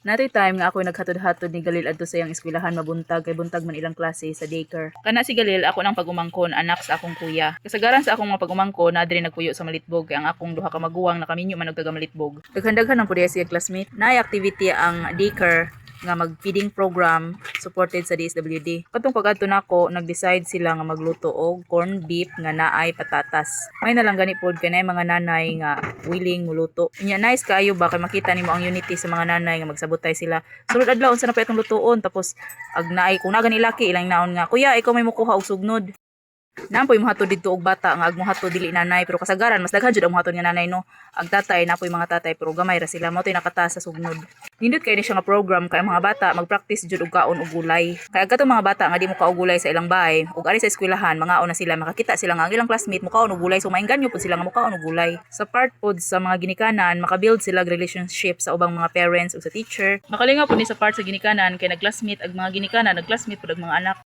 Natay time nga ako naghatod-hatod ni Galil adto sa iyang eskwelahan mabuntag kay buntag man ilang klase sa daycare. Kana si Galil ako nang pagumangkon anak sa akong kuya. Kasagaran sa akong mga pagumangkon na diri nagpuyo sa Malitbog kay ang akong duha ka maguwang nakaminyo man og taga Malitbog. Daghan-daghan ang pud siya classmate. Naay activity ang daycare nga mag-feeding program supported sa DSWD. Katong pag-adto nako, nag-decide sila nga magluto og corned beef nga naay patatas. May nalang gani pod kay mga nanay nga willing muluto. Nya nice kaayo ba kay makita nimo ang unity sa mga nanay nga magsabotay sila. Sulod adlaw unsa na pa itong lutuon tapos ag naay kung naga ni laki ilang naon nga kuya ikaw may mukuha og sugnod. Naampoy mohatod didto og bata nga ag mohatod dili nanay pero kasagaran mas daghan jud ang mohatod nga nanay no. Ang tatay napoy mga tatay pero gamay ra sila mo tay nakataas sa sugnod. Nindot kay ni siya nga program kay mga bata mag-practice jud og kaon og gulay. Kay kadtong mga bata nga di mo kaog gulay sa ilang bahay ug ari sa eskwelahan mga na sila makakita sila nga ang ilang classmate mo kaon og gulay so maingganyo pud sila nga mo kaon og gulay. Sa part pod sa mga ginikanan makabuild sila og relationship sa ubang mga parents ug sa teacher. Makalingaw pud ni sa part sa ginikanan kay nag-classmate ag mga ginikanan nag-classmate pud ag mga anak.